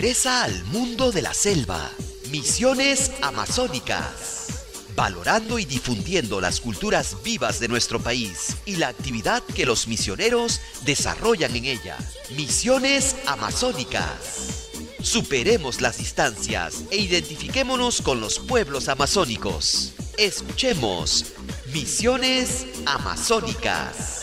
Ingresa al mundo de la selva. Misiones Amazónicas. Valorando y difundiendo las culturas vivas de nuestro país y la actividad que los misioneros desarrollan en ella. Misiones Amazónicas. Superemos las distancias e identifiquémonos con los pueblos amazónicos. Escuchemos Misiones Amazónicas.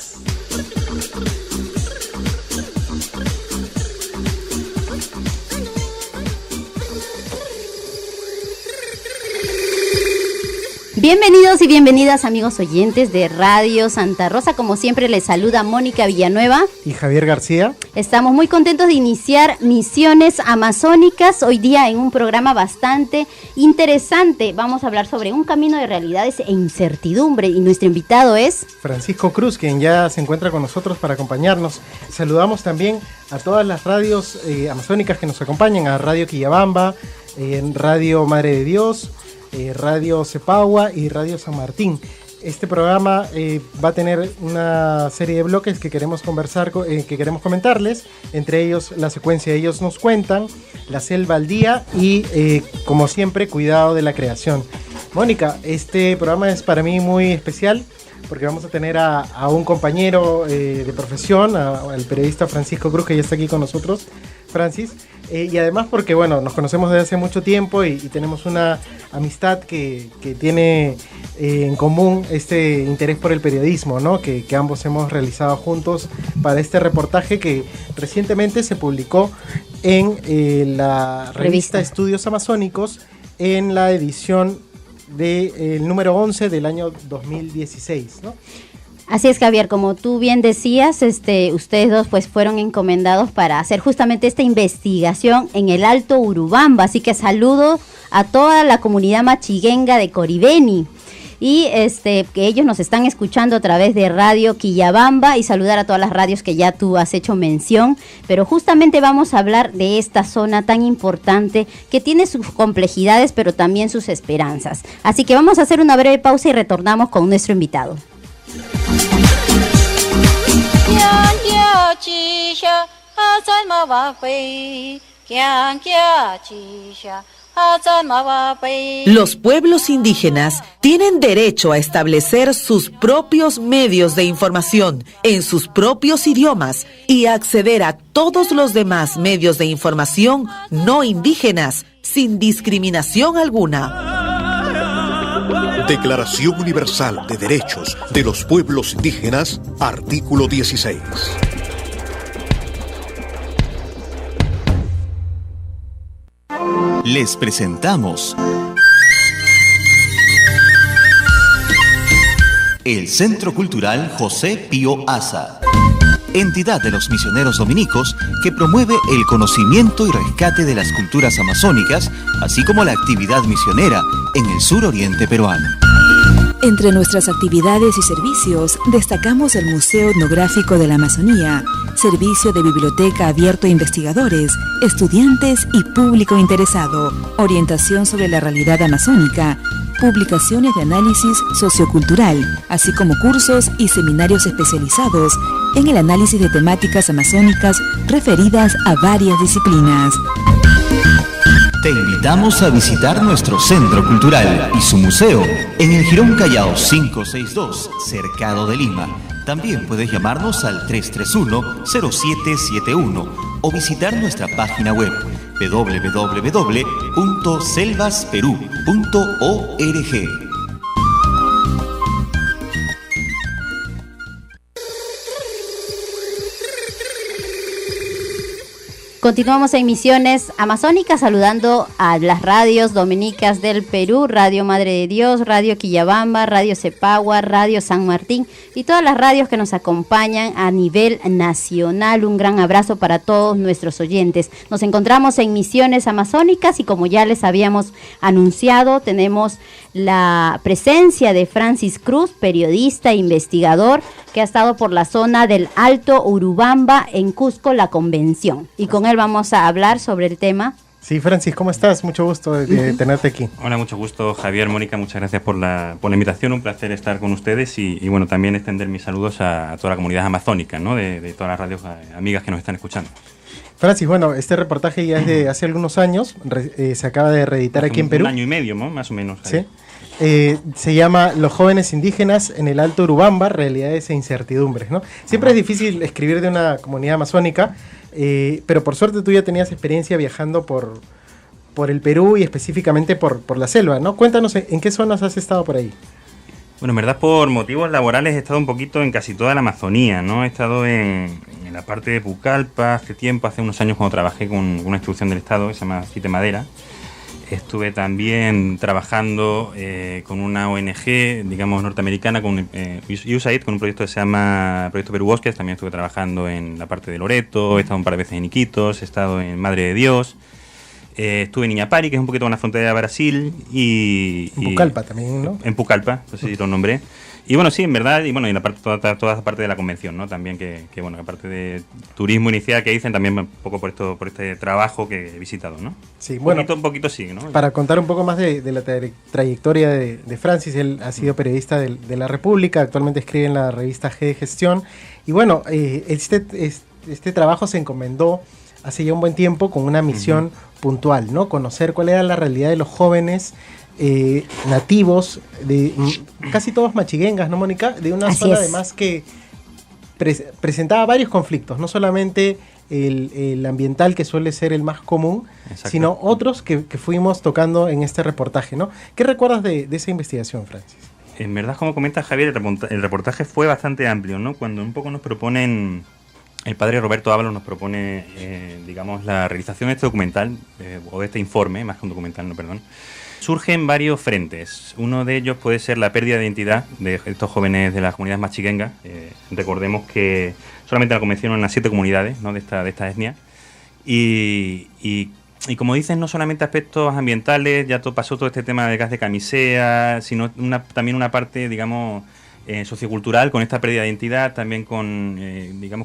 Bienvenidos y bienvenidas, amigos oyentes de Radio Santa Rosa. Como siempre, les saluda Mónica Villanueva y Javier García. Estamos muy contentos de iniciar Misiones Amazónicas hoy día en un programa bastante interesante. Vamos a hablar sobre un camino de realidades e incertidumbre y nuestro invitado es Francisco Cruz, quien ya se encuentra con nosotros para acompañarnos. Saludamos también a todas las radios amazónicas que nos acompañan, a Radio Quillabamba, Radio Madre de Dios, Radio Cepagua y Radio San Martín. Este programa va a tener una serie de bloques que queremos conversar, que queremos comentarles, entre ellos la secuencia Ellos nos cuentan, La Selva al Día y, como siempre, Cuidado de la Creación. Mónica, este programa es para mí muy especial porque vamos a tener a un compañero de profesión, al periodista Francisco Cruz, que ya está aquí con nosotros. Francis, y además porque, bueno, nos conocemos desde hace mucho tiempo y tenemos una amistad que tiene en común este interés por el periodismo, ¿no? Que ambos hemos realizado juntos para este reportaje que recientemente se publicó en la revista Estudios Amazónicos en la edición del número 11 del año 2016, ¿no? Así es, Javier, como tú bien decías, ustedes dos pues fueron encomendados para hacer justamente esta investigación en el Alto Urubamba, así que saludo a toda la comunidad machiguenga de Coribeni y que ellos nos están escuchando a través de Radio Quillabamba y saludar a todas las radios que ya tú has hecho mención, pero justamente vamos a hablar de esta zona tan importante que tiene sus complejidades pero también sus esperanzas. Así que vamos a hacer una breve pausa y retornamos con nuestro invitado. Los pueblos indígenas tienen derecho a establecer sus propios medios de información en sus propios idiomas y a acceder a todos los demás medios de información no indígenas sin discriminación alguna. Declaración Universal de Derechos de los Pueblos Indígenas, artículo 16. Les presentamos el Centro Cultural José Pío Asa, entidad de los misioneros dominicos que promueve el conocimiento y rescate de las culturas amazónicas, así como la actividad misionera en el suroriente peruano. Entre nuestras actividades y servicios, destacamos el Museo Etnográfico de la Amazonía, servicio de biblioteca abierto a investigadores, estudiantes y público interesado, orientación sobre la realidad amazónica, publicaciones de análisis sociocultural, así como cursos y seminarios especializados en el análisis de temáticas amazónicas referidas a varias disciplinas. Te invitamos a visitar nuestro centro cultural y su museo en el Jirón Callao 562, Cercado de Lima. También puedes llamarnos al 331-0771 o visitar nuestra página web www.selvasperú.org. Continuamos en Misiones Amazónicas saludando a las radios dominicas del Perú, Radio Madre de Dios, Radio Quillabamba, Radio Cepagua, Radio San Martín y todas las radios que nos acompañan a nivel nacional. Un gran abrazo para todos nuestros oyentes. Nos encontramos en Misiones Amazónicas y como ya les habíamos anunciado, tenemos la presencia de Francis Cruz, periodista e investigador que ha estado por la zona del Alto Urubamba en Cusco, la Convención. Y con él vamos a hablar sobre el tema Sí, Francis, ¿cómo estás? Mucho gusto de tenerte aquí. Hola, mucho gusto, Javier, Mónica, muchas gracias por la invitación, un placer estar con ustedes y bueno, también extender mis saludos a toda la comunidad amazónica, ¿no? De todas las radios amigas que nos están escuchando. Francis, bueno, este reportaje ya es de hace algunos años, se acaba de reeditar aquí en Perú. Un año y medio, ¿no? Más o menos. Sí. Se llama Los jóvenes indígenas en el Alto Urubamba, realidades e incertidumbres, ¿no? Siempre es difícil escribir de una comunidad amazónica, pero por suerte tú ya tenías experiencia viajando por el Perú y específicamente por la selva, ¿no? Cuéntanos, ¿en qué zonas has estado por ahí? Bueno, en verdad por motivos laborales he estado un poquito en casi toda la Amazonía, ¿no? He estado en la parte de Pucallpa hace unos años cuando trabajé con una institución del Estado que se llama Cite Madera. Estuve también trabajando con una ONG, digamos, norteamericana, con USAID, con un proyecto que se llama Proyecto Perú Bosques. También estuve trabajando en la parte de Loreto, he estado un par de veces en Iquitos, he estado en Madre de Dios. Estuve en Iñapari, que es un poquito con la frontera de Brasil. En Pucallpa también, ¿no? En Pucallpa, no sé si lo nombré. Y bueno, sí, en verdad, y bueno, y la parte, toda esa parte de la convención, ¿no? También que bueno, aparte de turismo inicial que dicen, también un poco por este trabajo que he visitado, ¿no? Sí, bueno, un poquito sí, ¿no? Para contar un poco más de la trayectoria de Francis, él ha sido periodista de La República, actualmente escribe en la revista G de Gestión, y bueno, este trabajo se encomendó hace ya un buen tiempo con una misión puntual, ¿no? Conocer cuál era la realidad de los jóvenes nativos, de casi todos machiguengas, ¿no, Mónica? De una zona además que presentaba varios conflictos, no solamente el ambiental, que suele ser el más común, sino otros que fuimos tocando en este reportaje, ¿no? ¿Qué recuerdas de esa investigación, Francis? En verdad, como comenta Javier, el reportaje fue bastante amplio, ¿no? Cuando un poco nos proponen, el padre Roberto Ábalos nos propone, digamos, la realización de este documental, o de este informe, más que un documental, no, perdón, surgen varios frentes. Uno de ellos puede ser la pérdida de identidad de estos jóvenes de las comunidades machiguengas. Recordemos que solamente la convención eran las 7 comunidades, ¿no? de esta etnia. Y como dicen, no solamente aspectos ambientales, ya pasó todo este tema del gas de camisea, sino también una parte, digamos, sociocultural, con esta pérdida de identidad, también con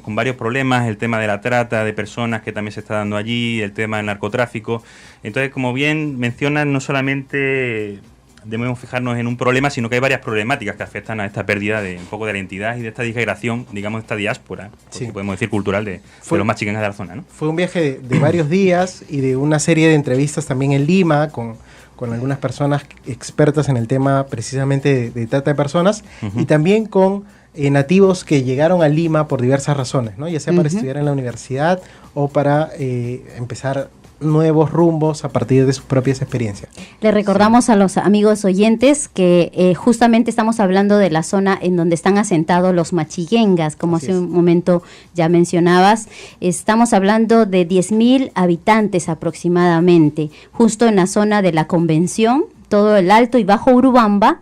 varios problemas, el tema de la trata de personas que también se está dando allí, el tema del narcotráfico. Entonces, como bien mencionan, no solamente debemos fijarnos en un problema, sino que hay varias problemáticas que afectan a esta pérdida de un poco de la identidad y de esta disgregación, digamos, esta diáspora, sí, podemos decir cultural, de los más chiqueños de la zona, ¿no? Fue un viaje de varios días y de una serie de entrevistas también en Lima con algunas personas expertas en el tema precisamente de trata de personas, y también con nativos que llegaron a Lima por diversas razones, ¿no? Ya sea para estudiar en la universidad o para empezar nuevos rumbos a partir de sus propias experiencias. Le recordamos a los amigos oyentes que justamente estamos hablando de la zona en donde están asentados los machiguengas, como hace un momento ya mencionabas. Estamos hablando de 10.000 habitantes aproximadamente, justo en la zona de la Convención. Todo el Alto y Bajo Urubamba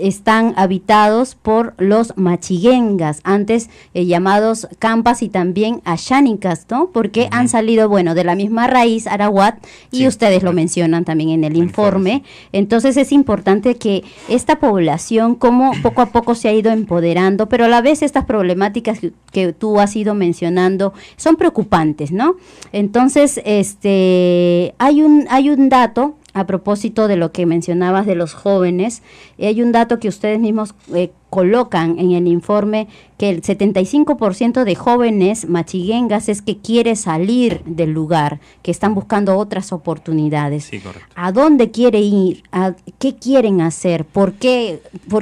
están habitados por los machiguengas, antes llamados campas y también ashánicas, ¿no? Porque han salido, de la misma raíz arahuat, y ustedes lo mencionan también en el informe. Entonces es importante que esta población, como poco a poco se ha ido empoderando, pero a la vez estas problemáticas que tú has ido mencionando son preocupantes, ¿no? Entonces, hay un dato a propósito de lo que mencionabas de los jóvenes. Hay un dato que ustedes mismos colocan en el informe, que el 75% de jóvenes machiguengas es que quiere salir del lugar, que están buscando otras oportunidades. Sí, correcto. ¿A dónde quiere ir? ¿Qué quieren hacer? ¿Por qué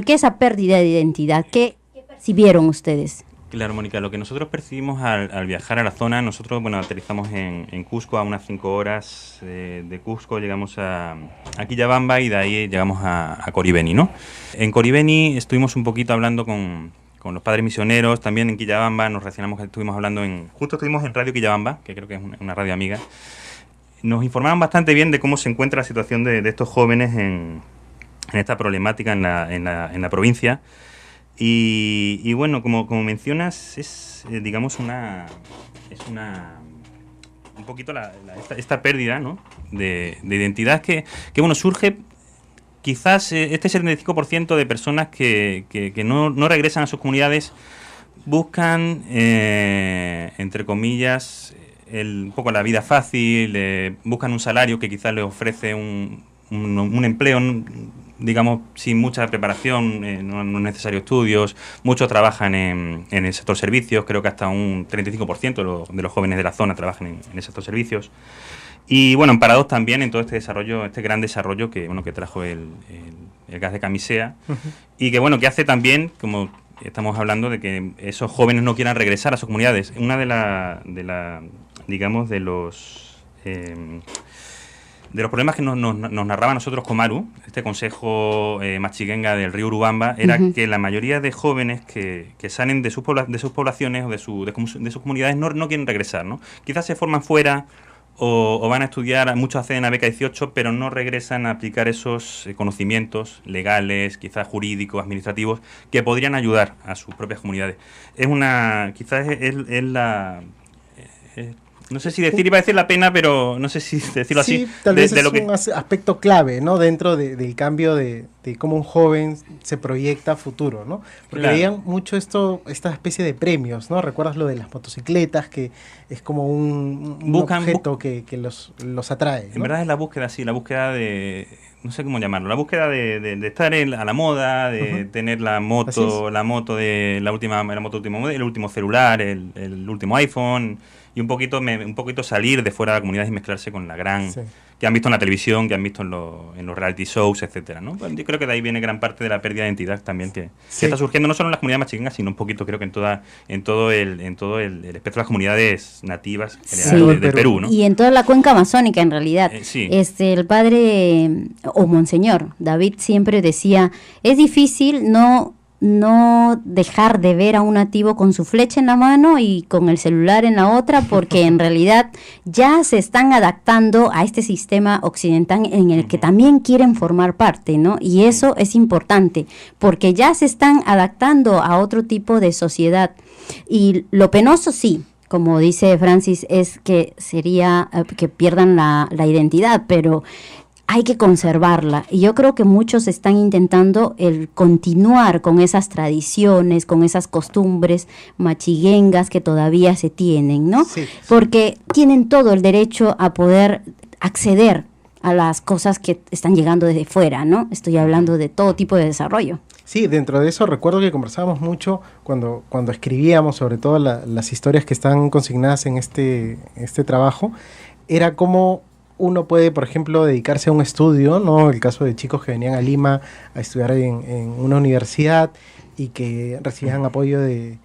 esa pérdida de identidad? ¿Qué percibieron ustedes? Claro, Mónica, lo que nosotros percibimos al viajar a la zona, nosotros, aterrizamos en Cusco a unas 5 horas de Cusco, llegamos a Quillabamba y de ahí llegamos a Coribeni, ¿no? En Coribeni estuvimos un poquito hablando con los padres misioneros, también en Quillabamba nos relacionamos, justo estuvimos en Radio Quillabamba, que creo que es una radio amiga. Nos informaron bastante bien de cómo se encuentra la situación de estos jóvenes en esta problemática en la provincia. Y bueno, como mencionas, es digamos un poquito esta pérdida, ¿no? de identidad que surge. Quizás este 75% de personas que no regresan a sus comunidades buscan, entre comillas, un poco la vida fácil, buscan un salario que quizás les ofrece un empleo, digamos, sin mucha preparación, no es necesario estudios. Muchos trabajan en el sector servicios, creo que hasta un 35% de los jóvenes de la zona trabajan en el sector servicios. Y bueno, parados también en todo este desarrollo, este gran desarrollo que trajo el gas de Camisea, y que bueno, que hace también, como estamos hablando, de que esos jóvenes no quieran regresar a sus comunidades. Una digamos, de los problemas que nos narraba a nosotros Comaru, este consejo machiguenga del río Urubamba, era que la mayoría de jóvenes que salen de sus poblaciones o de sus comunidades no quieren regresar, ¿no? Quizás se forman fuera o van a estudiar, muchos acceden a beca 18, pero no regresan a aplicar esos conocimientos legales, quizás jurídicos, administrativos, que podrían ayudar a sus propias comunidades. Quizás es la... no sé si iba a decir la pena, pero no sé si decirlo así. Sí, tal vez es un aspecto clave, ¿no? Dentro del cambio de cómo un joven se proyecta a futuro, ¿no? Porque veían mucho esta especie de premios, ¿no? ¿Recuerdas lo de las motocicletas? Que es como un objeto que los atrae, ¿no? En verdad es la búsqueda de... no sé cómo llamarlo, la búsqueda de estar a la moda, de tener la moto de el último celular, el último iPhone, y un poquito salir de fuera de la comunidad y mezclarse con la gran... Sí. Que han visto en la televisión, que han visto en los reality shows, etcétera, ¿no? Pues yo creo que de ahí viene gran parte de la pérdida de identidad también que está surgiendo, no solo en las comunidades machiguengas, sino un poquito, creo que en todo el espectro de las comunidades nativas del Perú, ¿no? Y en toda la cuenca amazónica, en realidad. El padre o monseñor David siempre decía, es difícil no dejar de ver a un nativo con su flecha en la mano y con el celular en la otra, porque en realidad ya se están adaptando a este sistema occidental en el que también quieren formar parte, ¿no? Y eso es importante, porque ya se están adaptando a otro tipo de sociedad. Y lo penoso, sí, como dice Francis, es que sería que pierdan la identidad, pero hay que conservarla, y yo creo que muchos están intentando el continuar con esas tradiciones, con esas costumbres machiguengas que todavía se tienen, ¿no? Sí. Porque tienen todo el derecho a poder acceder a las cosas que están llegando desde fuera, ¿no? Estoy hablando de todo tipo de desarrollo. Sí, dentro de eso recuerdo que conversábamos mucho cuando escribíamos sobre todo las historias que están consignadas en este trabajo, era como uno puede, por ejemplo, dedicarse a un estudio, ¿no? El caso de chicos que venían a Lima a estudiar en una universidad y que recibían apoyo del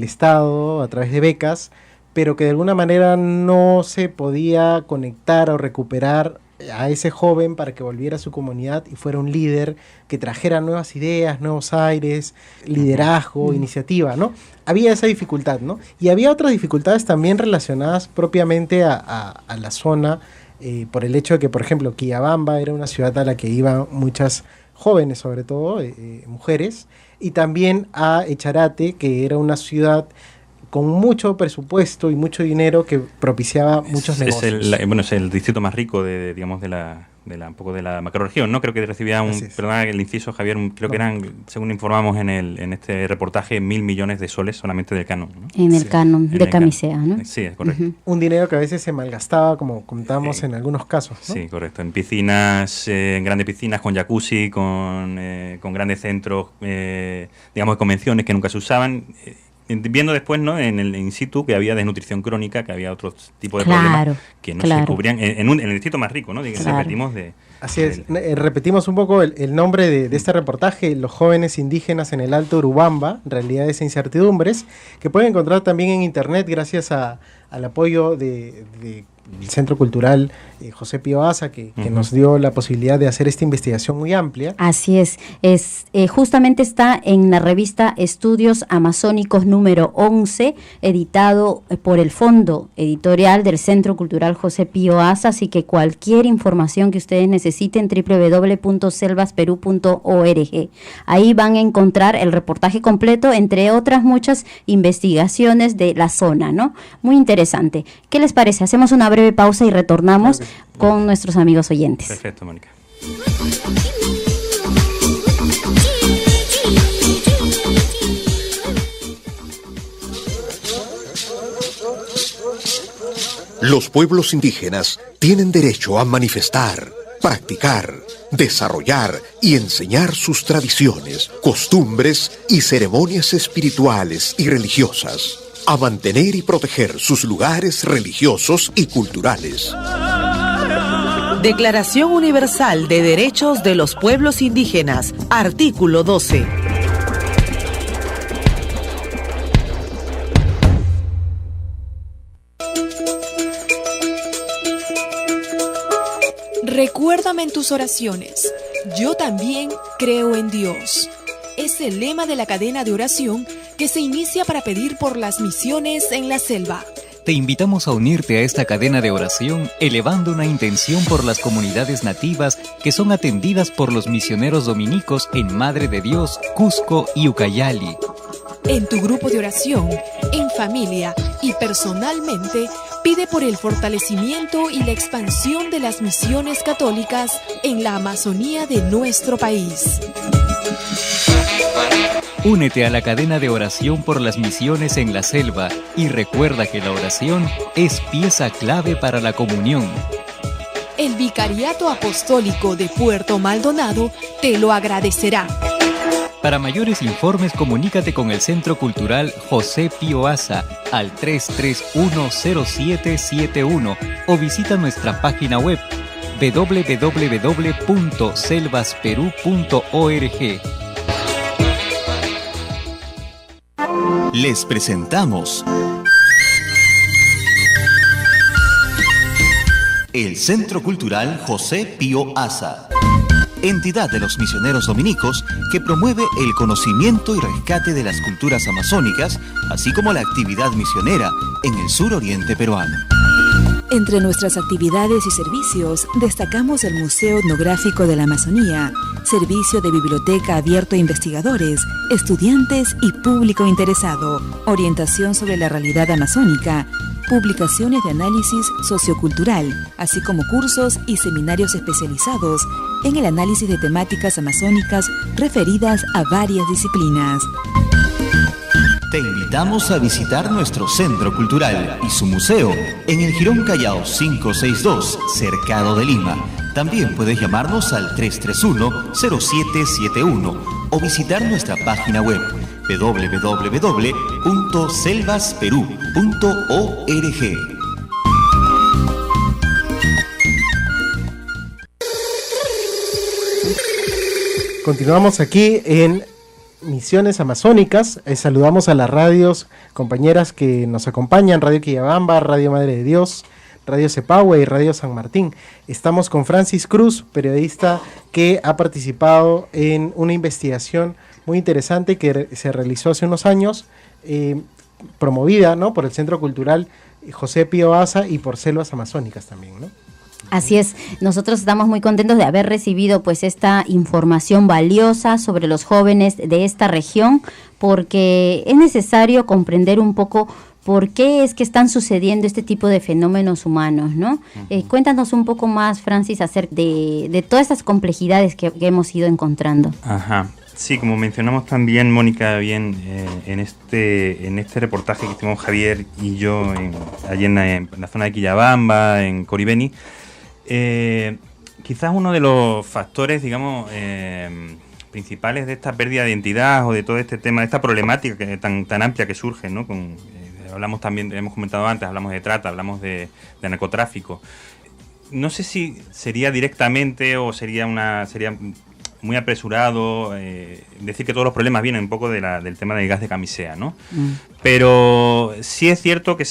Estado a través de becas, pero que de alguna manera no se podía conectar o recuperar a ese joven para que volviera a su comunidad y fuera un líder que trajera nuevas ideas, nuevos aires, liderazgo, iniciativa, ¿no? Había esa dificultad, ¿no? Y había otras dificultades también relacionadas propiamente a la zona, por el hecho de que, por ejemplo, Quillabamba era una ciudad a la que iban muchas jóvenes, sobre todo, mujeres, y también a Echarate, que era una ciudad con mucho presupuesto y mucho dinero que propiciaba muchos negocios. Es el distrito más rico de un poco de la macrorregión, ¿no? Creo que recibía perdona el inciso, Javier, creo que eran, según informamos en este reportaje, 1.000 millones de soles solamente del canon, ¿no? En el canon de Camisea, ¿no? Sí, es correcto. Un dinero que a veces se malgastaba, como contamos en algunos casos, ¿no? Sí, correcto. En piscinas, en grandes piscinas con jacuzzi, con grandes centros, digamos, de convenciones que nunca se usaban. Viendo después, ¿no?, en el in situ, que había desnutrición crónica, que había otro tipo de problemas que no se cubrían en el distrito más rico, ¿no? Repetimos Así es, repetimos un poco el nombre de este reportaje, Los jóvenes indígenas en el Alto Urubamba, realidades e incertidumbres, que pueden encontrar también en internet gracias al apoyo del Centro Cultural José Pío Asa, que nos dio la posibilidad de hacer esta investigación muy amplia. Así es justamente está en la revista Estudios Amazónicos número 11, editado por el Fondo Editorial del Centro Cultural José Pío Asa, así que cualquier información que ustedes necesiten, www.selvasperú.org. Ahí van a encontrar el reportaje completo, entre otras muchas investigaciones de la zona, ¿no? Muy interesante. ¿Qué les parece? Hacemos una breve pausa y retornamos con nuestros amigos oyentes. Perfecto, Mónica. Los pueblos indígenas tienen derecho a manifestar, practicar, desarrollar y enseñar sus tradiciones, costumbres y ceremonias espirituales y religiosas, a mantener y proteger sus lugares religiosos y culturales. Declaración Universal de Derechos de los Pueblos Indígenas, artículo 12. Recuérdame en tus oraciones. Yo también creo en Dios. Es el lema de la cadena de oración que se inicia para pedir por las misiones en la selva. Te invitamos a unirte a esta cadena de oración elevando una intención por las comunidades nativas que son atendidas por los misioneros dominicos en Madre de Dios, Cusco y Ucayali. En tu grupo de oración, en familia y personalmente, pide por el fortalecimiento y la expansión de las misiones católicas en la Amazonía de nuestro país. Únete a la cadena de oración por las misiones en la selva y recuerda que la oración es pieza clave para la comunión. El Vicariato Apostólico de Puerto Maldonado te lo agradecerá. Para mayores informes, comunícate con el Centro Cultural José Pío Asa al 331-0771 o visita nuestra página web www.selvasperú.org. Les presentamos el Centro Cultural José Pío Asa, entidad de los misioneros dominicos que promueve el conocimiento y rescate de las culturas amazónicas, así como la actividad misionera en el suroriente peruano. Entre nuestras actividades y servicios, destacamos el Museo Etnográfico de la Amazonía, servicio de biblioteca abierto a investigadores, estudiantes y público interesado, orientación sobre la realidad amazónica, publicaciones de análisis sociocultural, así como cursos y seminarios especializados en el análisis de temáticas amazónicas referidas a varias disciplinas. Te invitamos a visitar nuestro centro cultural y su museo en el Jirón Callao 562, Cercado de Lima. También puedes llamarnos al 331-0771 o visitar nuestra página web www.selvasperú.org. Continuamos aquí en Misiones Amazónicas. Saludamos a las radios compañeras que nos acompañan: Radio Quillabamba, Radio Madre de Dios, Radio Cepahue y Radio San Martín. Estamos con Francis Cruz, periodista que ha participado en una investigación muy interesante que se realizó hace unos años, promovida, ¿no?, por el Centro Cultural José Pío Asa y por Selvas Amazónicas también, ¿no? Así es, nosotros estamos muy contentos de haber recibido pues esta información valiosa sobre los jóvenes de esta región, porque es necesario comprender un poco por qué es que están sucediendo este tipo de fenómenos humanos, ¿no? Cuéntanos un poco más, Francis, acerca de todas estas complejidades que hemos ido encontrando. Ajá. Sí, como mencionamos también, Mónica, bien, en este reportaje que hicimos Javier y yo allí en la zona de Quillabamba, en Coribeni, quizás uno de los factores, digamos, principales de esta pérdida de identidad o de todo este tema, de esta problemática tan amplia que surge, ¿no? Hablamos también, hemos comentado antes, hablamos de trata, hablamos de narcotráfico. No sé si sería directamente o sería muy apresurado decir que todos los problemas vienen un poco del tema del gas de camisea, ¿no? Pero sí es cierto que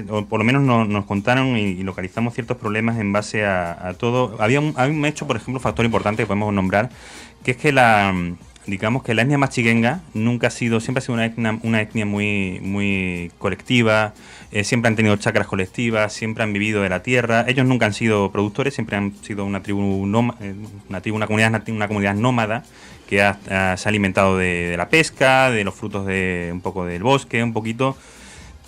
o por lo menos nos contaron y localizamos ciertos problemas en base a todo. Había un hecho, por ejemplo, un factor importante que podemos nombrar, que es que digamos que la etnia machiguenga siempre ha sido una etnia muy colectiva, siempre han tenido chacras colectivas, siempre han vivido de la tierra. Ellos nunca han sido productores, siempre han sido una comunidad nómada que se ha alimentado de la pesca, de los frutos un poco del bosque, un poquito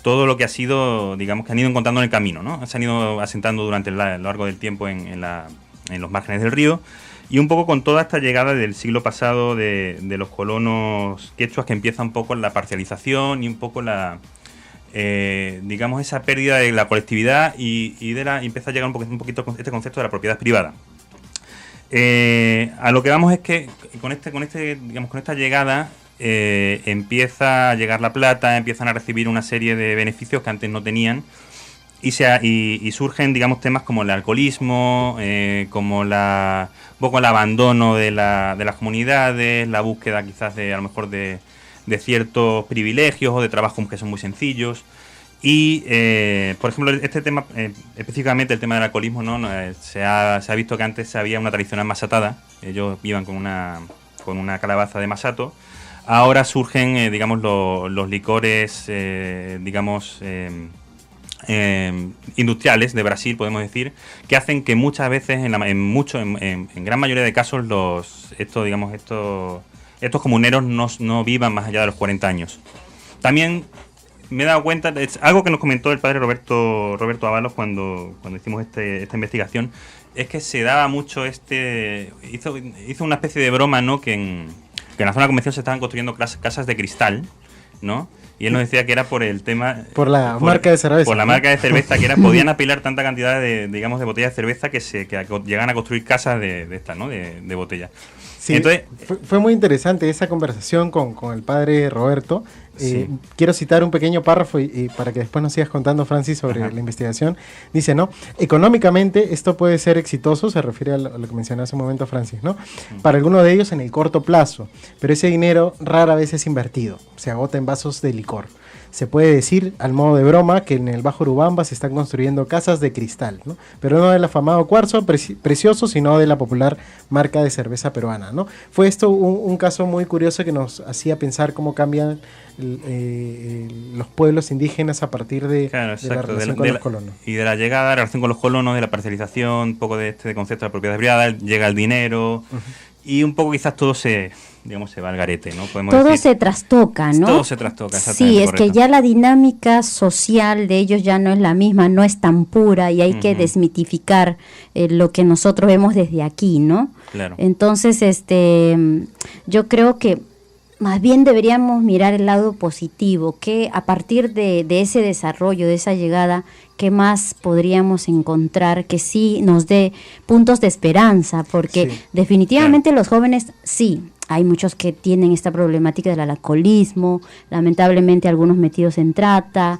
todo lo que ha sido, digamos, que han ido encontrando en el camino, ¿no? Se han ido asentando durante lo largo del tiempo en los márgenes del río. Y un poco con toda esta llegada del siglo pasado de los colonos quechuas, que empieza un poco la parcialización y un poco digamos, esa pérdida de la colectividad y empieza a llegar un poquito este concepto de la propiedad privada. A lo que vamos es que con esta llegada empieza a llegar la plata, empiezan a recibir una serie de beneficios que antes no tenían y surgen, digamos, temas como el alcoholismo, como un poco el abandono de las comunidades, la búsqueda quizás a lo mejor de ciertos privilegios o de trabajos que son muy sencillos. Y, por ejemplo, este tema, específicamente el tema del alcoholismo, ¿no? Se ha visto que antes había una tradicional masatada. Ellos iban con una calabaza de masato. Ahora surgen, digamos, los licores, digamos, industriales de Brasil, podemos decir, que hacen que muchas veces, en gran mayoría de casos, estos comuneros no vivan más allá de los 40 años. También me he dado cuenta, es algo que nos comentó el padre Roberto Ábalos cuando hicimos esta investigación, es que se daba mucho hizo una especie de broma, ¿no? Que en la zona de convención se estaban construyendo casas de cristal, ¿no? Y él nos decía que era por el tema... Por la marca de cerveza. Por la marca de cerveza, que podían apilar tanta cantidad de botellas de cerveza que llegan a construir casas de estas, ¿no? De botellas. Sí, entonces, fue muy interesante esa conversación con el padre Roberto. Sí. Quiero citar un pequeño párrafo y para que después nos sigas contando, Francis, sobre la investigación. Dice, ¿no? Económicamente esto puede ser exitoso, se refiere a lo que mencionó hace un momento Francis, ¿no? Para algunos de ellos en el corto plazo, pero ese dinero rara vez es invertido, se agota en vasos de licor. Se puede decir, al modo de broma, que en el Bajo Urubamba se están construyendo casas de cristal, ¿no? Pero no del afamado cuarzo precioso, sino de la popular marca de cerveza peruana, ¿no? Fue esto un caso muy curioso que nos hacía pensar cómo cambian los pueblos indígenas a partir de la relación con los colonos. Y de la llegada, la relación con los colonos, de la parcelización, un poco de este concepto de propiedad privada, llega el dinero, y un poco quizás todo se va al garete, ¿no? Todo decir, se trastoca, ¿no? Todo se trastoca, exactamente. Sí, es correcto. Que ya la dinámica social de ellos ya no es la misma, no es tan pura y hay que desmitificar lo que nosotros vemos desde aquí, ¿no? Claro. Entonces, yo creo que más bien deberíamos mirar el lado positivo, que a partir de ese desarrollo, de esa llegada, ¿qué más podríamos encontrar que sí nos dé puntos de esperanza? Porque definitivamente los jóvenes, sí, hay muchos que tienen esta problemática del alcoholismo, lamentablemente algunos metidos en trata,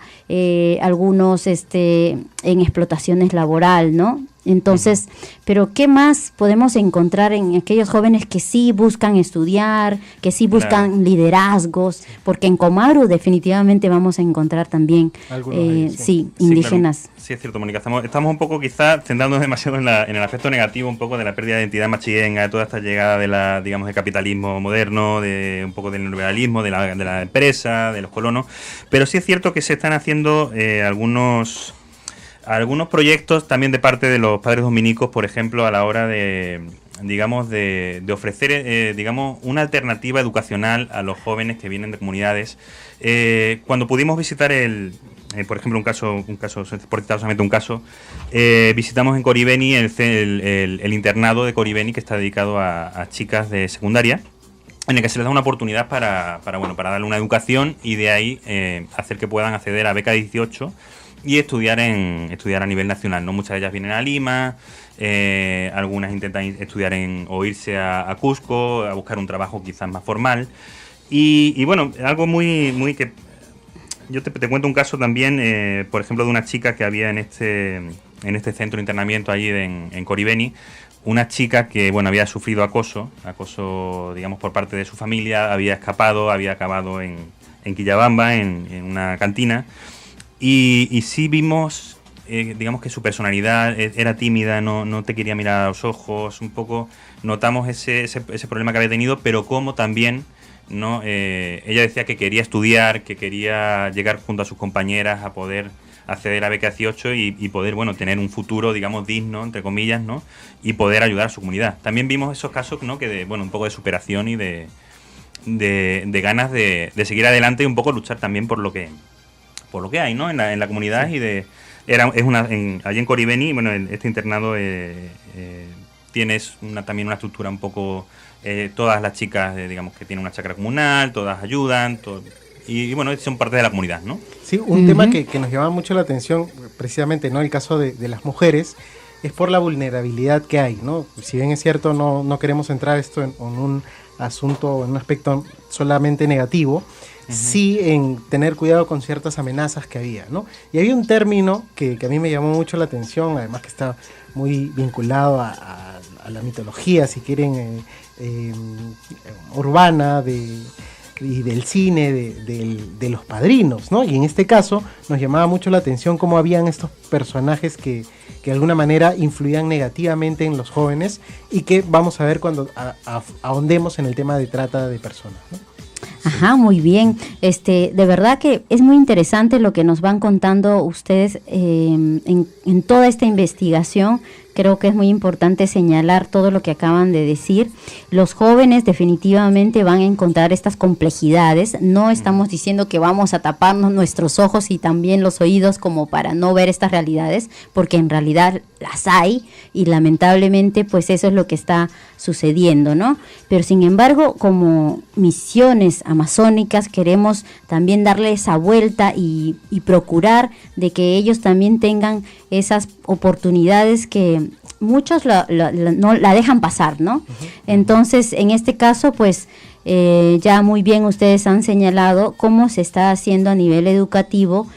algunos en explotaciones laboral, ¿no? Entonces, pero ¿qué más podemos encontrar en aquellos jóvenes que sí buscan estudiar, que sí buscan liderazgos? Porque en Comahru definitivamente vamos a encontrar también, indígenas. Claro. Sí, es cierto, Mónica. Estamos un poco quizás centrándonos demasiado en el aspecto negativo, un poco de la pérdida de identidad machillenga, de toda esta llegada del capitalismo moderno, de un poco del neoliberalismo, de la empresa, de los colonos. Pero sí es cierto que se están haciendo algunos proyectos también de parte de los padres dominicos, por ejemplo, a la hora de ofrecer, una alternativa educacional a los jóvenes que vienen de comunidades. Cuando pudimos visitar por ejemplo, visitamos en Coribeni el internado de Coribeni, que está dedicado a chicas de secundaria, en el que se les da una oportunidad para darle una educación y de ahí hacer que puedan acceder a beca 18 y estudiar a nivel nacional, ¿no? Muchas de ellas vienen a Lima, algunas intentan estudiar o irse a Cusco, a buscar un trabajo quizás más formal. Y bueno, algo muy que... Yo te cuento un caso también, por ejemplo, de una chica que había en este centro de internamiento allí en Coribeni, una chica que, había sufrido acoso, digamos, por parte de su familia, había acabado en Quillabamba, en una cantina, y sí vimos, digamos, que su personalidad era tímida, no te quería mirar a los ojos, un poco notamos ese problema que había tenido, pero como también... ¿no? Ella decía que quería estudiar, que quería llegar junto a sus compañeras a poder acceder a beca 18 y poder, tener un futuro, digamos, digno, entre comillas, ¿no? Y poder ayudar a su comunidad. También vimos esos casos, ¿no? Que un poco de superación y de ganas de seguir adelante y un poco luchar también por lo que hay, ¿no? En la comunidad. Sí. Allí en Coribeni, este internado tiene también una estructura un poco... todas las chicas, digamos, que tienen una chacra comunal, todas ayudan, y bueno, son parte de la comunidad, ¿no? Sí, un tema que nos llama mucho la atención, precisamente, ¿no? El caso de las mujeres, es por la vulnerabilidad que hay, ¿no? Si bien es cierto, no queremos entrar esto en un asunto, en un aspecto solamente negativo, sí en tener cuidado con ciertas amenazas que había, ¿no? Y había un término que a mí me llamó mucho la atención, además que está muy vinculado a la mitología, si quieren, urbana, y del cine, de los padrinos, ¿no? Y en este caso nos llamaba mucho la atención cómo habían estos personajes que de alguna manera influían negativamente en los jóvenes y que vamos a ver cuando ahondemos en el tema de trata de personas, ¿no? Ajá, muy bien. De verdad que es muy interesante lo que nos van contando ustedes en toda esta investigación. Creo que es muy importante señalar todo lo que acaban de decir. Los jóvenes definitivamente van a encontrar estas complejidades. No estamos diciendo que vamos a taparnos nuestros ojos y también los oídos como para no ver estas realidades, porque en realidad las hay y lamentablemente pues eso es lo que está sucediendo, ¿no? Pero sin embargo, como misiones amazónicas queremos también darle esa vuelta y procurar de que ellos también tengan esas oportunidades que muchos no la dejan pasar, ¿no? Entonces, en este caso, pues, ya muy bien ustedes han señalado cómo se está haciendo a nivel educativo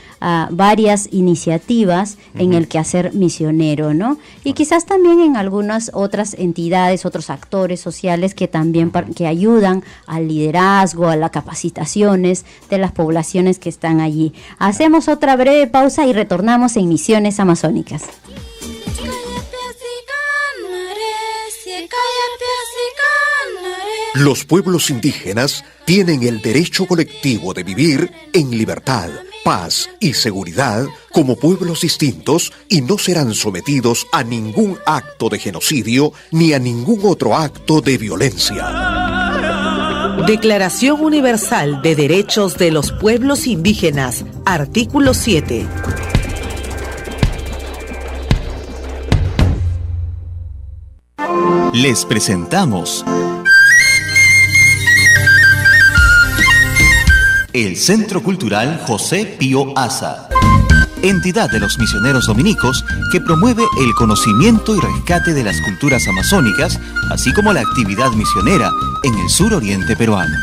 varias iniciativas en el quehacer misionero, ¿no? Y quizás también en algunas otras entidades, otros actores sociales que también que ayudan al liderazgo, a las capacitaciones de las poblaciones que están allí. Hacemos otra breve pausa y retornamos en Misiones Amazónicas. Los pueblos indígenas tienen el derecho colectivo de vivir en libertad, paz y seguridad como pueblos distintos y no serán sometidos a ningún acto de genocidio ni a ningún otro acto de violencia. Declaración Universal de Derechos de los Pueblos Indígenas, artículo 7. Les presentamos el Centro Cultural José Pío Asa, entidad de los misioneros dominicos que promueve el conocimiento y rescate de las culturas amazónicas, así como la actividad misionera en el suroriente peruano.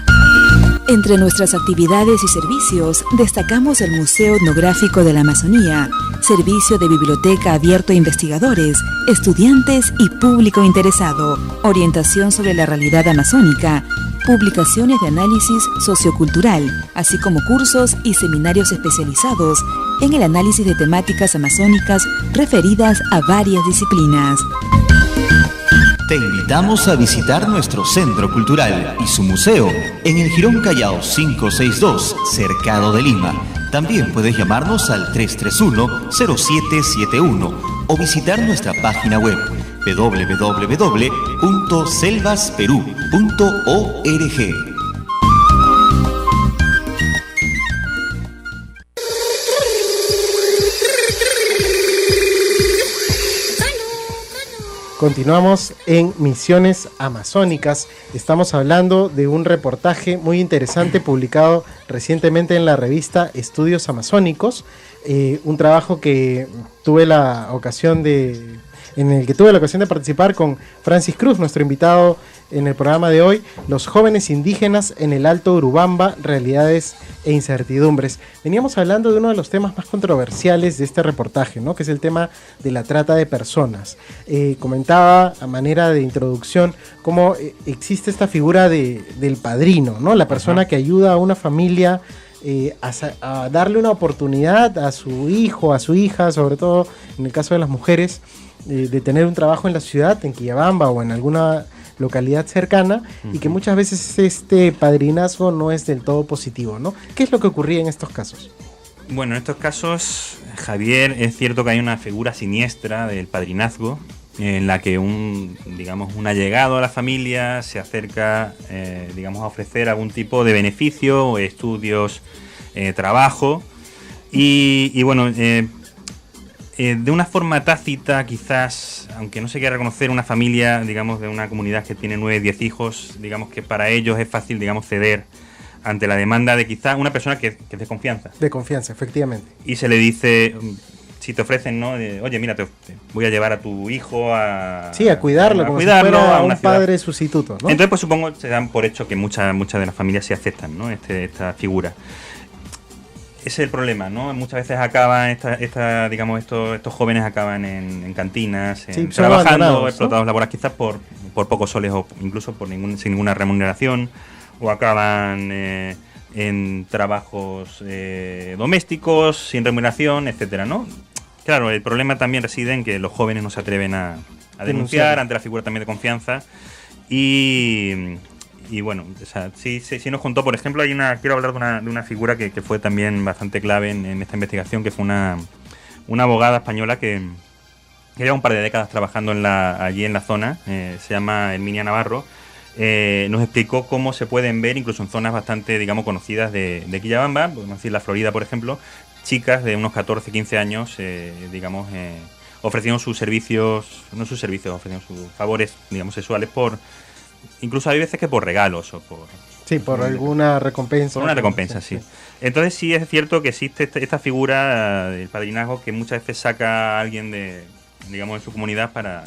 Entre nuestras actividades y servicios, destacamos el Museo Etnográfico de la Amazonía, servicio de biblioteca abierto a investigadores, estudiantes y público interesado, orientación sobre la realidad amazónica, publicaciones de análisis sociocultural, así como cursos y seminarios especializados en el análisis de temáticas amazónicas referidas a varias disciplinas. Te invitamos a visitar nuestro centro cultural y su museo en el Jirón Callao 562, Cercado de Lima. También puedes llamarnos al 331-0771 o visitar nuestra página web www.selvasperú.org. Continuamos en Misiones Amazónicas. Estamos hablando de un reportaje muy interesante publicado recientemente en la revista Estudios Amazónicos, un trabajo que tuve la ocasión de participar con Francis Cruz, nuestro invitado en el programa de hoy, los jóvenes indígenas en el Alto Urubamba, realidades e incertidumbres. Veníamos hablando de uno de los temas más controversiales de este reportaje, ¿no? Que es el tema de la trata de personas. Comentaba a manera de introducción cómo existe esta figura del padrino, ¿no? La persona que ayuda a una familia a darle una oportunidad a su hijo, a su hija, sobre todo en el caso de las mujeres, de tener un trabajo en la ciudad, en Quillabamba o en alguna localidad cercana, y que muchas veces este padrinazgo no es del todo positivo, ¿no? ¿Qué es lo que ocurría en estos casos? Bueno, en estos casos, Javier, es cierto que hay una figura siniestra del padrinazgo en la que un allegado a la familia se acerca, a ofrecer algún tipo de beneficio, estudios, trabajo, y bueno, de una forma tácita, quizás, aunque no se quiera reconocer, una familia, de una comunidad que tiene 9-10 hijos, digamos que para ellos es fácil, ceder ante la demanda de quizás una persona que es de confianza. De confianza, efectivamente. Y se le dice, si te ofrecen, ¿no? Oye, mira, te voy a llevar a tu hijo a... Sí, a cuidarlo, como si fuera un padre sustituto, ¿no? Entonces, pues supongo, se dan por hecho que muchas de las familias sí aceptan, ¿no? Esta figura. Ese es el problema, ¿no? Muchas veces acaban, digamos, estos jóvenes acaban en cantinas, trabajando, explotados, ¿no? Laborales, quizás por pocos soles o incluso sin ninguna remuneración, o acaban en trabajos domésticos, sin remuneración, etcétera, ¿no? Claro, el problema también reside en que los jóvenes no se atreven a denunciar ante la figura también de confianza y bueno, o sea, sí nos contó, por ejemplo, quiero hablar de una figura que fue también bastante clave en esta investigación, que fue una abogada española que lleva un par de décadas trabajando allí en la zona, se llama Herminia Navarro. Nos explicó cómo se pueden ver, incluso en zonas bastante, digamos, conocidas de Quillabamba, podemos decir la Florida, por ejemplo, chicas de unos 14, 15 años, digamos, ofrecieron sus servicios, no sus servicios, ofrecieron sus favores, digamos, sexuales incluso hay veces que por regalos o por alguna recompensa. Por una recompensa, sí. Entonces sí es cierto que existe esta figura del padrinazgo que muchas veces saca a alguien de su comunidad para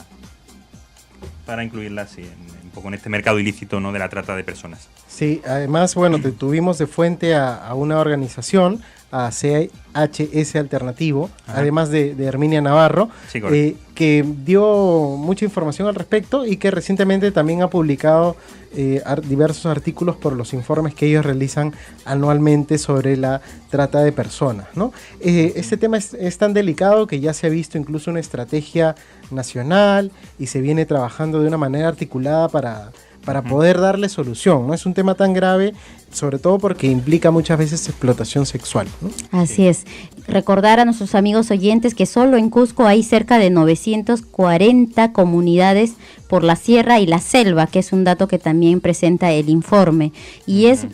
incluirla así un poco en este mercado ilícito, ¿no?, de la trata de personas. Sí, además, bueno, tuvimos de fuente a una organización, a CHS Alternativo, ajá, además de Herminia Navarro, sí, que dio mucha información al respecto y que recientemente también ha publicado diversos artículos por los informes que ellos realizan anualmente sobre la trata de personas, ¿no? Este tema es tan delicado que ya se ha visto incluso una estrategia nacional y se viene trabajando de una manera articulada para poder darle solución. No es un tema tan grave, sobre todo porque implica muchas veces explotación sexual, ¿no? Así es. Recordar a nuestros amigos oyentes que solo en Cusco hay cerca de 940 comunidades por la sierra y la selva, que es un dato que también presenta el informe. Y es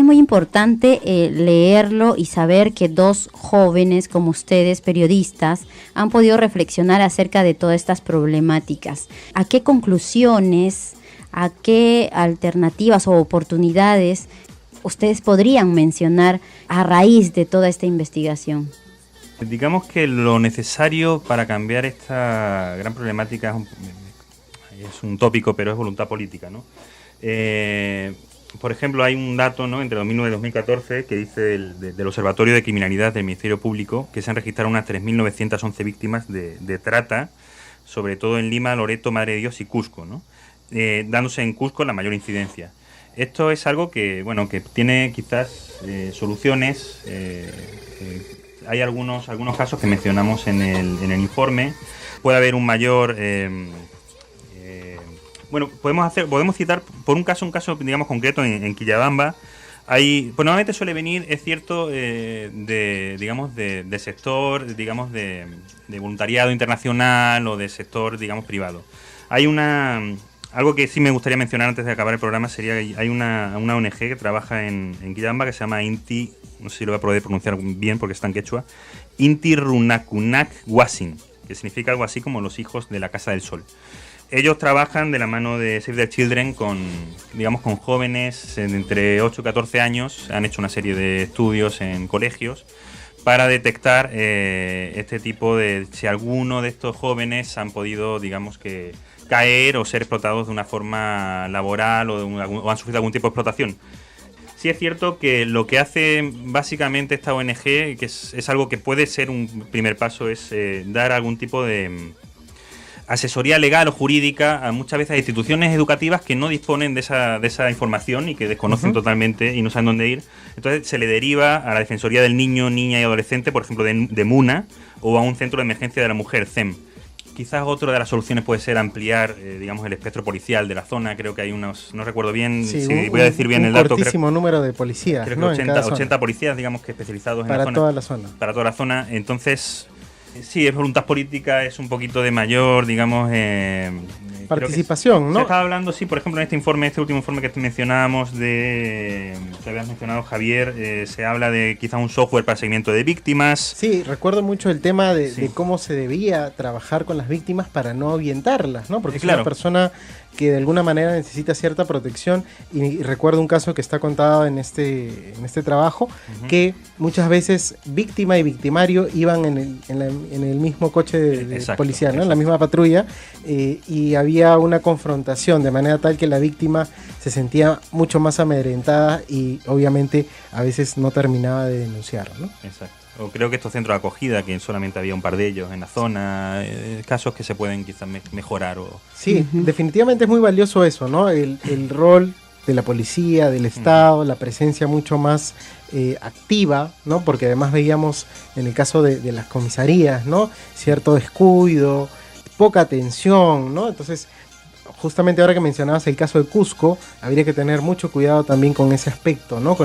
muy importante leerlo y saber que dos jóvenes como ustedes, periodistas, han podido reflexionar acerca de todas estas problemáticas. ¿A qué conclusiones, a qué alternativas o oportunidades ustedes podrían mencionar a raíz de toda esta investigación? Digamos que lo necesario para cambiar esta gran problemática es un tópico, pero es voluntad política, ¿no? Por ejemplo, hay un dato, ¿no?, entre 2009 y 2014 que dice del Observatorio de Criminalidad del Ministerio Público que se han registrado unas 3.911 víctimas de trata, sobre todo en Lima, Loreto, Madre de Dios y Cusco, ¿no? Dándose en Cusco la mayor incidencia. Esto es algo que, bueno, que tiene quizás soluciones. Hay algunos casos que mencionamos en el informe. Puede haber un mayor... bueno, podemos citar por un caso digamos concreto en Quillabamba. Pues normalmente suele venir, es cierto, de sector, digamos, de voluntariado internacional o de sector, digamos, privado. Hay algo que sí me gustaría mencionar antes de acabar el programa sería que hay una ONG que trabaja en Quillabamba que se llama Inti, no sé si lo voy a poder pronunciar bien porque está en quechua, Inti Runakunak Wasin, que significa algo así como los hijos de la Casa del Sol. Ellos trabajan de la mano de Save the Children con jóvenes entre 8 y 14 años, han hecho una serie de estudios en colegios para detectar este tipo de, si alguno de estos jóvenes han podido, digamos que, caer o ser explotados de una forma laboral o han sufrido algún tipo de explotación. Sí es cierto que lo que hace básicamente esta ONG, que es algo que puede ser un primer paso, es dar algún tipo de asesoría legal o jurídica a muchas veces a instituciones educativas que no disponen de esa información y que desconocen totalmente y no saben dónde ir. Entonces se le deriva a la Defensoría del Niño, Niña y Adolescente, por ejemplo de MUNA, o a un centro de emergencia de la mujer, CEM. Quizás otra de las soluciones puede ser ampliar, digamos, el espectro policial de la zona. Creo que hay unos, no recuerdo bien, si voy a decir bien el dato. Un cortísimo número de policías, creo que ¿no? 80 policías, digamos, que especializados en la zona. Para toda la zona. Para toda la zona. Entonces, sí, es voluntad política, es un poquito de mayor, digamos... participación, ¿no? Se estaba hablando, sí, por ejemplo, en este último informe que mencionábamos que habías mencionado, Javier, se habla de quizá un software para seguimiento de víctimas. Sí, recuerdo mucho el tema de cómo se debía trabajar con las víctimas para no ahuyentarlas, ¿no? Porque si una persona que de alguna manera necesita cierta protección, y recuerdo un caso que está contado en este trabajo, que muchas veces víctima y victimario iban en el mismo coche de policial, ¿no? En la misma patrulla, y había una confrontación de manera tal que la víctima se sentía mucho más amedrentada y obviamente a veces no terminaba de denunciar, ¿no? Exacto. O creo que estos centros de acogida, que solamente había un par de ellos en la zona, casos que se pueden quizás mejorar. Sí, definitivamente es muy valioso eso, ¿no? El rol de la policía, del Estado, la presencia mucho más activa, ¿no? Porque además veíamos en el caso de las comisarías, ¿no? Cierto descuido, poca atención, ¿no? Entonces, justamente ahora que mencionabas el caso de Cusco, habría que tener mucho cuidado también con ese aspecto, ¿no?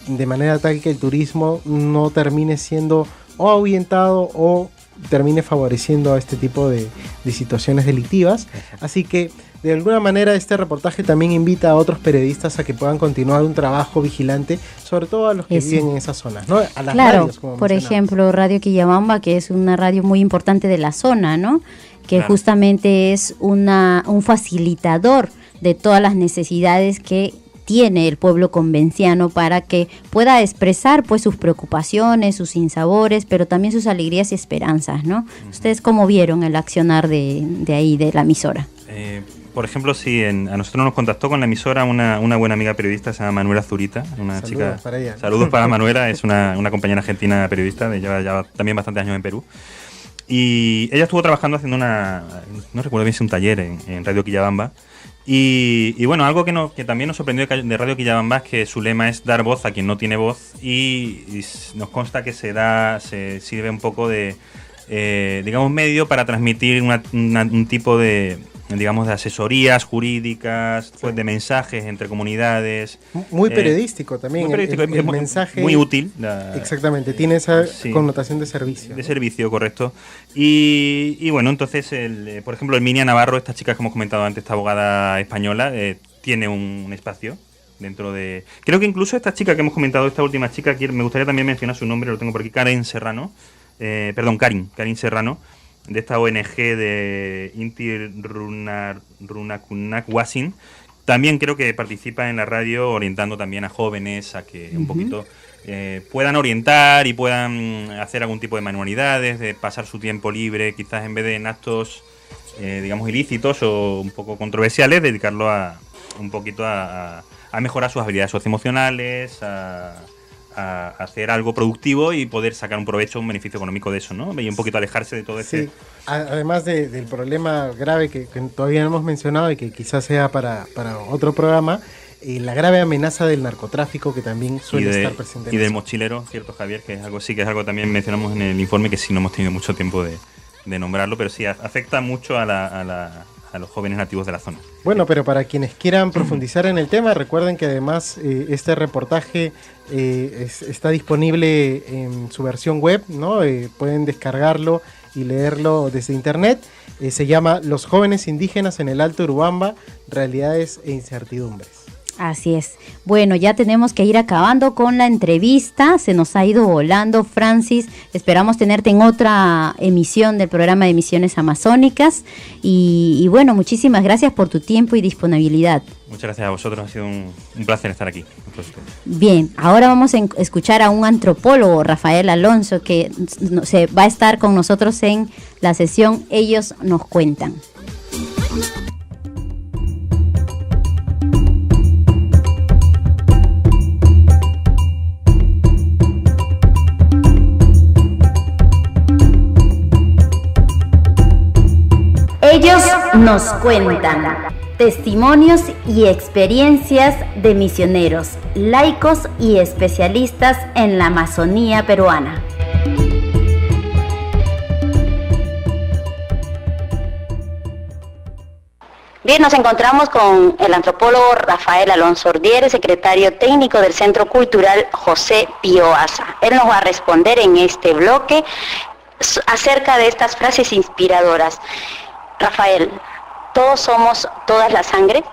De manera tal que el turismo no termine siendo o ahuyentado o termine favoreciendo a este tipo de situaciones delictivas. Así que, de alguna manera, este reportaje también invita a otros periodistas a que puedan continuar un trabajo vigilante, sobre todo a los que viven en esas zonas, ¿no? A las radios, como por ejemplo, Radio Quillabamba, que es una radio muy importante de la zona, ¿no? Que justamente es un facilitador de todas las necesidades que tiene el pueblo convenciano para que pueda expresar pues sus preocupaciones, sus sinsabores, pero también sus alegrías y esperanzas, ¿no? ¿Ustedes cómo vieron el accionar de ahí, de la emisora? Por ejemplo, sí, a nosotros nos contactó con la emisora una buena amiga periodista, se llama Manuela Zurita, saludos chica. Para ella. Saludos para Manuela, es una compañera argentina periodista, lleva ya también bastantes años en Perú. Y ella estuvo trabajando haciendo no recuerdo bien si un taller en Radio Quillabamba. Y bueno, algo que también nos sorprendió de Radio Quillabamba es que su lema es dar voz a quien no tiene voz, y nos consta que se sirve un poco de, digamos, medio para transmitir un tipo de, digamos, de asesorías jurídicas, pues, de mensajes entre comunidades. Muy periodístico también. Muy periodístico, el mensaje. Muy útil. Exactamente, tiene esa connotación de servicio. De servicio, correcto. Y bueno, entonces, por ejemplo, Herminia Navarro, esta chica que hemos comentado antes, esta abogada española, tiene un espacio dentro de... Creo que incluso esta chica que hemos comentado, esta última chica, me gustaría también mencionar su nombre, lo tengo por aquí, Karin Serrano, de esta ONG de Inti Runakunak Wasin. También creo que participa en la radio orientando también a jóvenes a que un poquito puedan orientar y puedan hacer algún tipo de manualidades, de pasar su tiempo libre, quizás en vez de en actos, digamos, ilícitos o un poco controversiales, dedicarlo un poquito a mejorar sus habilidades socioemocionales, a hacer algo productivo y poder sacar un provecho, un beneficio económico de eso, ¿no? Y un poquito alejarse de todo ese... Sí, además del problema grave que todavía no hemos mencionado y que quizás sea para otro programa, la grave amenaza del narcotráfico que también suele estar presente. Y del mochilero, ¿cierto, Javier? Que es algo también mencionamos en el informe, que sí no hemos tenido mucho tiempo de nombrarlo, pero sí afecta mucho a los jóvenes nativos de la zona. Bueno, pero para quienes quieran profundizar en el tema, recuerden que además este reportaje está disponible en su versión web, ¿no? Pueden descargarlo y leerlo desde internet. Se llama Los jóvenes indígenas en el Alto Urubamba, realidades e incertidumbres. Así es. Bueno, ya tenemos que ir acabando con la entrevista. Se nos ha ido volando, Francis. Esperamos tenerte en otra emisión del programa de Misiones Amazónicas. Y bueno, muchísimas gracias por tu tiempo y disponibilidad. Muchas gracias a vosotros, ha sido un placer estar aquí. Bien, ahora vamos a escuchar a un antropólogo, Rafael Alonso, que se va a estar con nosotros en la sesión Ellos nos cuentan. Ellos nos cuentan testimonios y experiencias de misioneros, laicos y especialistas en la Amazonía peruana. Bien, nos encontramos con el antropólogo Rafael Alonso Ordiere, secretario técnico del Centro Cultural José Pío Asa. Él nos va a responder en este bloque acerca de estas frases inspiradoras. Rafael, ¿todos somos todas la sangre?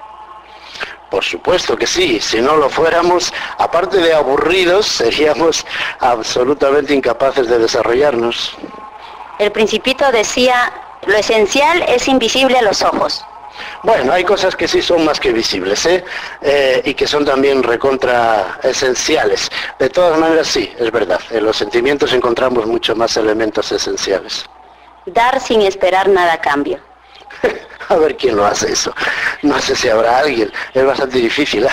Por supuesto que sí, si no lo fuéramos, aparte de aburridos, seríamos absolutamente incapaces de desarrollarnos. El Principito decía, lo esencial es invisible a los ojos. Bueno, hay cosas que sí son más que visibles, y que son también recontra esenciales. De todas maneras, sí, es verdad. En los sentimientos encontramos mucho más elementos esenciales. Dar sin esperar nada a cambio. A ver quién lo hace eso. No sé si habrá alguien. Es bastante difícil, ¿eh?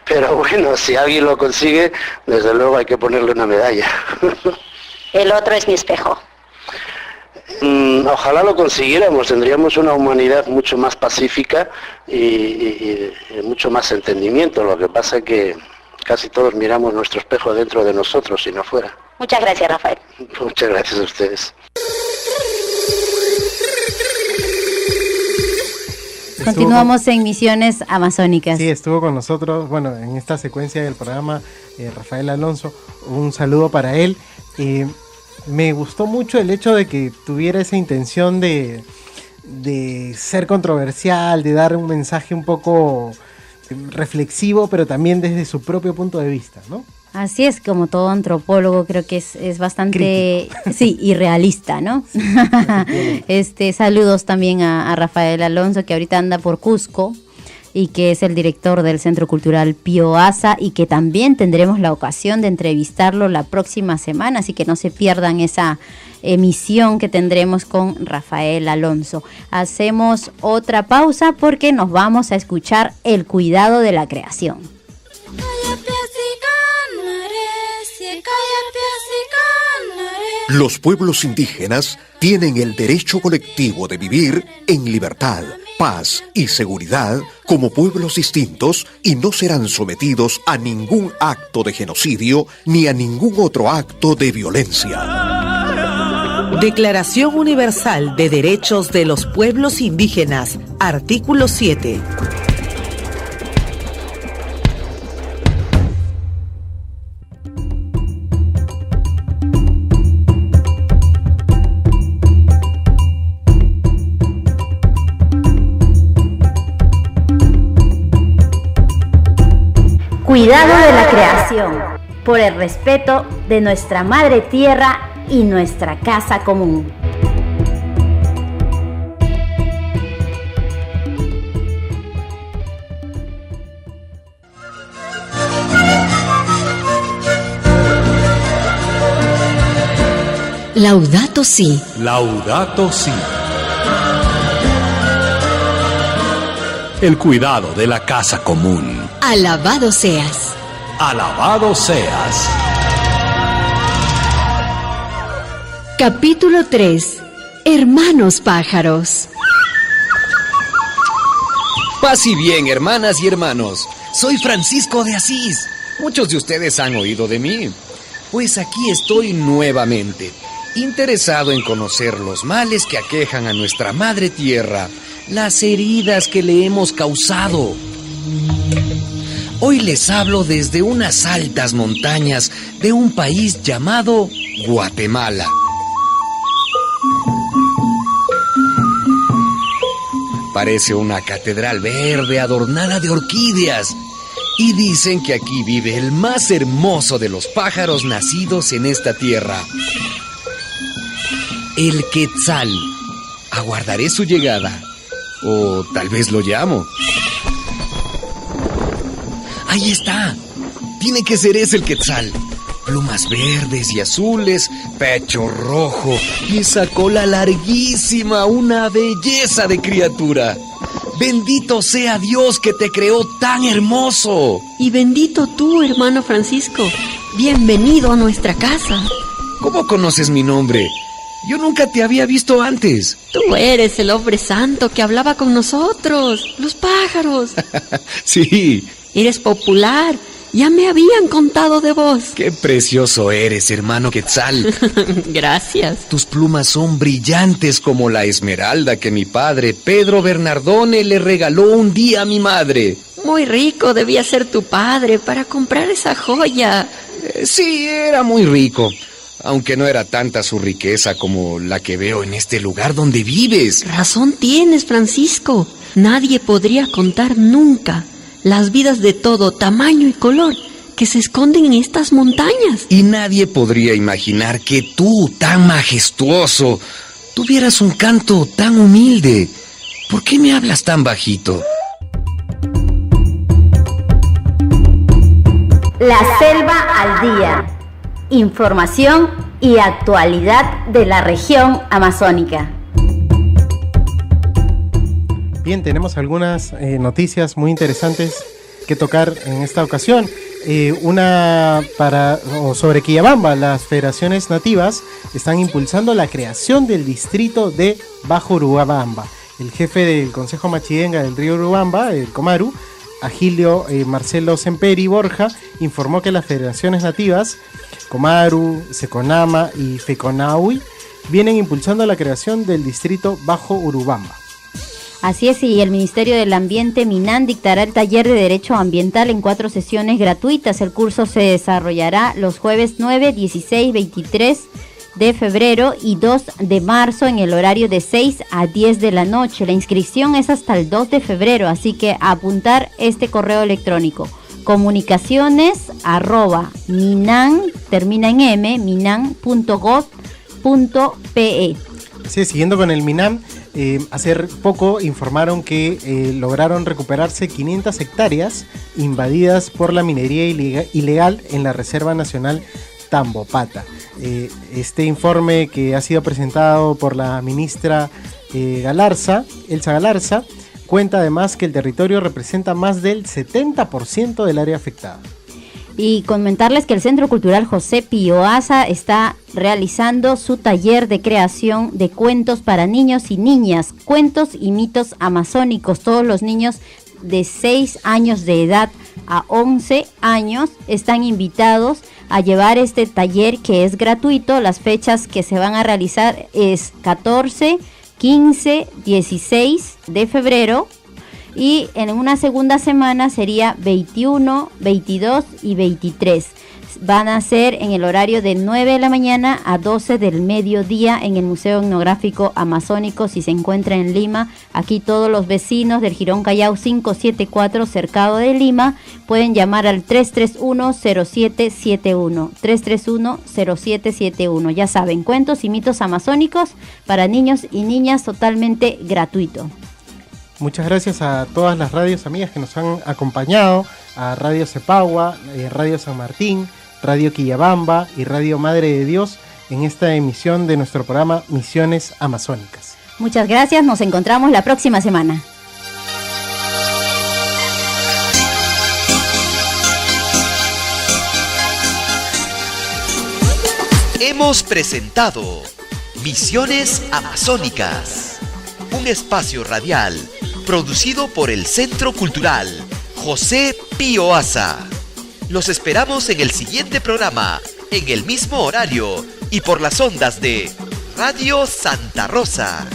Pero bueno, si alguien lo consigue, desde luego hay que ponerle una medalla. El otro es mi espejo. Ojalá lo consiguiéramos, tendríamos una humanidad mucho más pacífica y mucho más entendimiento. Lo que pasa es que casi todos miramos nuestro espejo dentro de nosotros y no fuera. Muchas gracias, Rafael. Muchas gracias a ustedes. Continuamos en Misiones Amazónicas. Sí, estuvo con nosotros, bueno, en esta secuencia del programa, Rafael Alonso. Un saludo para él. Me gustó mucho el hecho de que tuviera esa intención de ser controversial, de dar un mensaje un poco reflexivo, pero también desde su propio punto de vista, ¿no? Así es, como todo antropólogo, creo que es bastante, sí, irrealista, ¿no? Sí. Saludos también a Rafael Alonso, que ahorita anda por Cusco y que es el director del Centro Cultural Pío Asa, y que también tendremos la ocasión de entrevistarlo la próxima semana, así que no se pierdan esa emisión que tendremos con Rafael Alonso. Hacemos otra pausa porque nos vamos a escuchar El cuidado de la creación. Los pueblos indígenas tienen el derecho colectivo de vivir en libertad, paz y seguridad como pueblos distintos y no serán sometidos a ningún acto de genocidio ni a ningún otro acto de violencia. Declaración Universal de Derechos de los Pueblos Indígenas, artículo 7. Cuidado de la creación, por el respeto de nuestra madre tierra y nuestra casa común. Laudato Si. Laudato Si. El cuidado de la casa común. Alabado seas. Alabado seas. Capítulo 3. Hermanos pájaros. Paz y bien, hermanas y hermanos. Soy Francisco de Asís. Muchos de ustedes han oído de mí. Pues aquí estoy nuevamente, interesado en conocer los males que aquejan a nuestra madre tierra, las heridas que le hemos causado. Hoy les hablo desde unas altas montañas de un país llamado Guatemala. Parece una catedral verde adornada de orquídeas. Y dicen que aquí vive el más hermoso de los pájaros nacidos en esta tierra. El Quetzal. Aguardaré su llegada. O tal vez lo llamo. Ahí está. Tiene que ser ese el Quetzal. Plumas verdes y azules, pecho rojo y esa cola larguísima, una belleza de criatura. Bendito sea Dios que te creó tan hermoso. Y bendito tú, hermano Francisco. Bienvenido a nuestra casa. ¿Cómo conoces mi nombre? Yo nunca te había visto antes. Tú eres el hombre santo que hablaba con nosotros, los pájaros. Sí. Eres popular. Ya me habían contado de vos. Qué precioso eres, hermano Quetzal. Gracias. Tus plumas son brillantes como la esmeralda que mi padre, Pedro Bernardone, le regaló un día a mi madre. Muy rico debía ser tu padre para comprar esa joya. Sí, era muy rico. Aunque no era tanta su riqueza como la que veo en este lugar donde vives. Razón tienes, Francisco. Nadie podría contar nunca las vidas de todo tamaño y color que se esconden en estas montañas. Y nadie podría imaginar que tú, tan majestuoso, tuvieras un canto tan humilde. ¿por qué me hablas tan bajito? La Selva al Día. Información y actualidad de la región amazónica. Bien, tenemos algunas noticias muy interesantes que tocar en esta ocasión. Una sobre Quillabamba. Las federaciones nativas están impulsando la creación del distrito de Bajo Urubamba. El jefe del Consejo Machidenga del río Urubamba, el Comaru, Agilio Marcelo Semperi Borja, informó que las federaciones nativas Comaru, Seconama y Feconaui vienen impulsando la creación del distrito Bajo Urubamba. Así es, y el Ministerio del Ambiente MINAN dictará el taller de Derecho Ambiental en 4 sesiones gratuitas. El curso se desarrollará los jueves 9, 16, 23 de febrero y 2 de marzo en el horario de 6 a 10 de la noche. La inscripción es hasta el 2 de febrero, así que apuntar este correo electrónico: comunicaciones@minan, termina en m, minan.gov.pe. Sí, siguiendo con el MINAM, hace poco informaron que lograron recuperarse 500 hectáreas invadidas por la minería ilegal en la Reserva Nacional Tambopata. Este informe, que ha sido presentado por la ministra Elsa Galarza, cuenta además que el territorio representa más del 70% del área afectada. Y comentarles que el Centro Cultural José Pío Asa está realizando su taller de creación de cuentos para niños y niñas, cuentos y mitos amazónicos. Todos los niños de 6 años de edad a 11 años están invitados a llevar este taller, que es gratuito. Las fechas que se van a realizar es 14, 15, 16 de febrero. Y en una segunda semana sería 21, 22 y 23. Van a ser en el horario de 9 de la mañana a 12 del mediodía en el Museo Etnográfico Amazónico, si se encuentra en Lima. Aquí todos los vecinos del Jirón Callao 574, cercado de Lima, pueden llamar al 331-0771. 331-0771. Ya saben, cuentos y mitos amazónicos para niños y niñas, totalmente gratuito. Muchas gracias a todas las radios amigas que nos han acompañado, a Radio Cepagua, Radio San Martín, Radio Quillabamba y Radio Madre de Dios en esta emisión de nuestro programa Misiones Amazónicas. Muchas gracias, nos encontramos la próxima semana. Hemos presentado Misiones Amazónicas, un espacio radial producido por el Centro Cultural José Pío Asa. Los esperamos en el siguiente programa, en el mismo horario y por las ondas de Radio Santa Rosa.